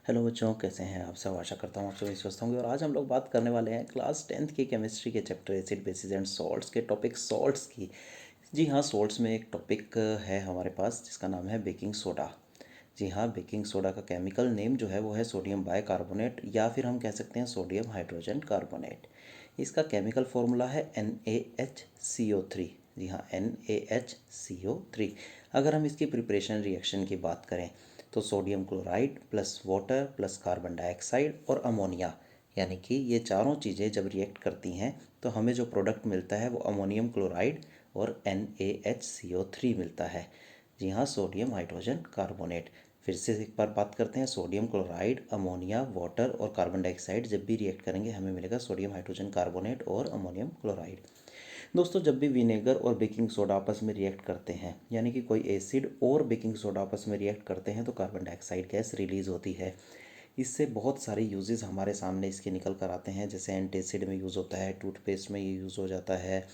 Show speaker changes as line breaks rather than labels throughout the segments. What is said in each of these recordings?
Hello बच्चों, कैसे हैं आप सब। आशा करता हूँ आप सभी स्वस्थ होंगे। और आज हम लोग बात करने वाले हैं क्लास 10th की केमिस्ट्री के chapter acid basis and salts के टॉपिक सॉल्ट्स की। जी हाँ, सॉल्ट्स में एक टॉपिक है हमारे पास जिसका नाम है बेकिंग सोडा। जी हाँ, बेकिंग सोडा का केमिकल नेम जो है वो है सोडियम बाइकार्बोनेट, या फिर हम कह सकते हैं सोडियम हाइड्रोजन कार्बोनेट। इसका केमिकल फॉर्मूला है NaHCO3। जी हाँ, NaHCO3। अगर हम इसकी प्रिपरेशन रिएक्शन की बात करें तो sodium chloride plus water plus carbon dioxide और अमोनिया, यानी कि ये चारों चीज़ें जब रिएक्ट करती हैं तो हमें जो प्रोडक्ट मिलता है वो अमोनियम क्लोराइड और NaHCO3 मिलता है। जी हाँ, सोडियम हाइड्रोजन कार्बोनेट। फिर से एक बार बात करते हैं, सोडियम क्लोराइड, अमोनिया, वाटर और कार्बन डाइऑक्साइड जब भी रिएक्ट करेंगे हमें मिलेगा सोडियम हाइड्रोजन कार्बोनेट और अमोनियम क्लोराइड। दोस्तों, जब भी विनेगर और बेकिंग सोडा आपस में रिएक्ट करते हैं, यानी कि कोई एसिड और बेकिंग सोडा आपस में रिएक्ट करते हैं, तो कार्बन डाइऑक्साइड गैस रिलीज़ होती है। इससे बहुत सारे यूजेस हमारे सामने इसके निकल कर आते हैं। जैसे एंटासिड में यूज़ होता है, टूथपेस्ट में ये यूज़ हो जाता है,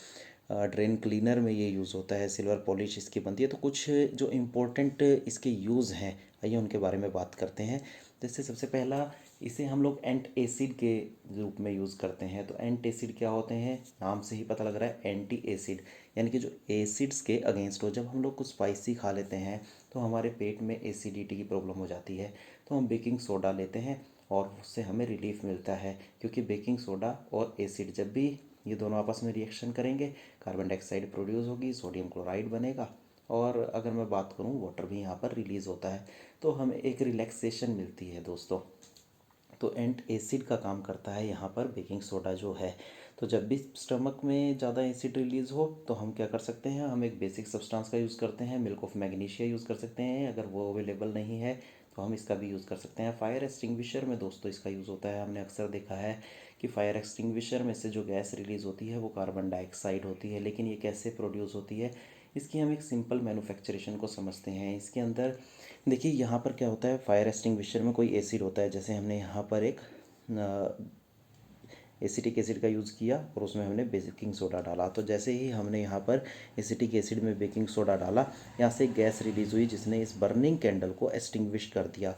ड्रेन क्लीनर में ये यूज़ होता है, सिल्वर पॉलिश इसकी बनती है। तो कुछ जो इम्पोर्टेंट इसके यूज़ हैं, आइए उनके बारे में बात करते हैं। जैसे सबसे पहला, इसे हम लोग एंट एसिड के रूप में यूज़ करते हैं। तो एंट एसिड क्या होते हैं, नाम से ही पता लग रहा है, एंटी एसिड, यानी कि जो एसिड्स के अगेंस्ट हो। जब हम लोग कुछ स्पाइसी खा लेते हैं तो हमारे पेट में एसिडिटी की प्रॉब्लम हो जाती है, तो हम बेकिंग सोडा लेते हैं और उससे हमें रिलीफ मिलता है। क्योंकि बेकिंग सोडा और एसिड जब भी ये दोनों आपस में रिएक्शन करेंगे, कार्बन डाइऑक्साइड प्रोड्यूस होगी, सोडियम क्लोराइड बनेगा, और अगर मैं बात करूँ वाटर भी यहाँ पर रिलीज़ होता है, तो हमें एक रिलैक्सेशन मिलती है दोस्तों। तो एंट एसिड का काम करता है यहाँ पर बेकिंग सोडा जो है। तो जब भी स्टमक में ज़्यादा एसिड रिलीज़ हो तो हम क्या कर सकते हैं, हम एक बेसिक सब्सटेंस का यूज़ करते हैं, मिल्क ऑफ मैग्नीशिया यूज़ कर सकते हैं। अगर वो अवेलेबल नहीं है तो हम इसका भी यूज़ कर सकते हैं। फायर एक्सटिंग्विशर में दोस्तों इसका यूज़ होता है। हमने अक्सर देखा है कि फायर एक्सटिंग्विशर में से जो गैस रिलीज़ होती है वो कार्बन डाइऑक्साइड होती है। लेकिन ये कैसे प्रोड्यूस होती है, इसकी हम एक सिंपल मैन्युफैक्चरेशन को समझते हैं। इसके अंदर देखिए, यहाँ पर क्या होता है, फायर एक्सटिंग्विशर में कोई एसिड होता है। जैसे हमने यहाँ पर एक एसिटिक एसिड का यूज़ किया और उसमें हमने बेकिंग सोडा डाला। तो जैसे ही हमने यहाँ पर एसिटिक एसिड में बेकिंग सोडा डाला, यहाँ से गैस रिलीज़ हुई जिसने इस बर्निंग कैंडल को एक्सटिंग्विश कर दिया।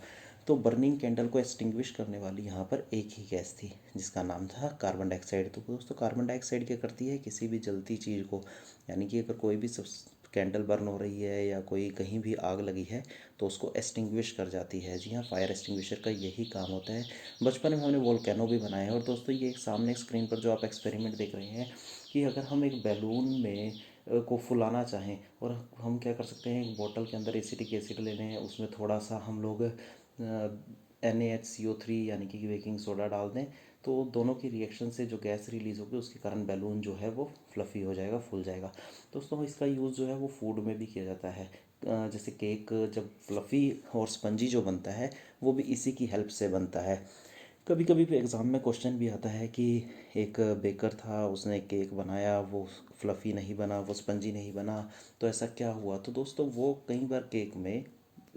तो बर्निंग कैंडल को एक्सटिंग्विश करने वाली यहाँ पर एक ही गैस थी जिसका नाम था कार्बन डाइऑक्साइड। तो दोस्तों, कार्बन डाइऑक्साइड क्या करती है, किसी भी जलती चीज़ को, यानी कि अगर कोई भी सब कैंडल बर्न हो रही है या कोई कहीं भी आग लगी है तो उसको एक्सटिंग्विश कर जाती है। जी हाँ, फायर एक्सटिंग्विशर का यही काम होता है। बचपन में हमने वोल्केनो भी बनाए हैं। और दोस्तों, ये एक सामने स्क्रीन पर जो आप एक्सपेरिमेंट देख रहे हैं, कि अगर हम एक बैलून में को फुलाना चाहें, और हम क्या कर सकते हैं, एक बोतल के अंदर एसिटिक एसिड ले लें, उसमें थोड़ा सा हम लोग NaHCO3 यानी कि बेकिंग सोडा डाल दें, तो दोनों की रिएक्शन से जो गैस रिलीज़ होगी उसके कारण बैलून जो है वो फ्लफ़ी हो जाएगा, फूल जाएगा। दोस्तों, इसका यूज़ जो है वो फूड में भी किया जाता है। जैसे केक जब फ्लफ़ी और स्पंजी जो बनता है वो भी इसी की हेल्प से बनता है। कभी कभी भी एग्ज़ाम में क्वेश्चन भी आता है कि एक बेकर था, उसने केक बनाया, वो फ्लफ़ी नहीं बना, वो स्पंजी नहीं बना, तो ऐसा क्या हुआ। तो दोस्तों, वो कई बार केक में,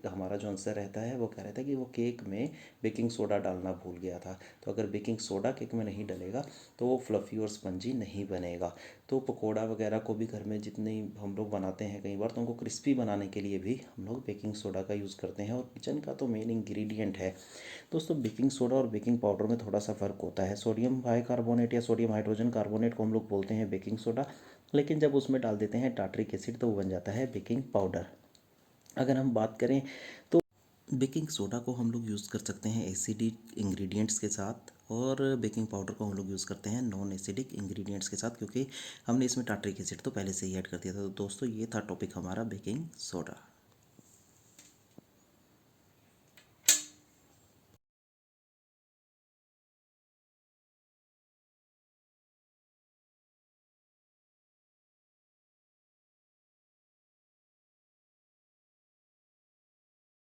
हमारा जो आंसर रहता है वो कह रहा था कि वो केक में बेकिंग सोडा डालना भूल गया था। तो अगर बेकिंग सोडा केक में नहीं डलेगा तो वो फ्लफ़ी और स्पंजी नहीं बनेगा। तो पकोड़ा वगैरह को भी घर में जितने हम लोग बनाते हैं कई बार, तो उनको क्रिस्पी बनाने के लिए भी हम लोग बेकिंग सोडा का यूज़ करते हैं, और किचन का तो मेन इंग्रेडिएंट है। दोस्तों, बेकिंग सोडा और बेकिंग पाउडर में थोड़ा सा फ़र्क होता है। सोडियम बाइकार्बोनेट या सोडियम हाइड्रोजन कार्बोनेट को हम लोग बोलते हैं बेकिंग सोडा, लेकिन जब उसमें डाल देते हैं टार्ट्रिक एसिड तो वो बन जाता है बेकिंग पाउडर। अगर हम बात करें तो बेकिंग सोडा को हम लोग यूज़ कर सकते हैं एसिडिक इंग्रेडिएंट्स के साथ, और बेकिंग पाउडर को हम लोग यूज़ करते हैं नॉन एसिडिक इंग्रेडिएंट्स के साथ, क्योंकि हमने इसमें टार्ट्रिक एसिड तो पहले से ही ऐड कर दिया था। तो दोस्तों, ये था टॉपिक हमारा बेकिंग सोडा।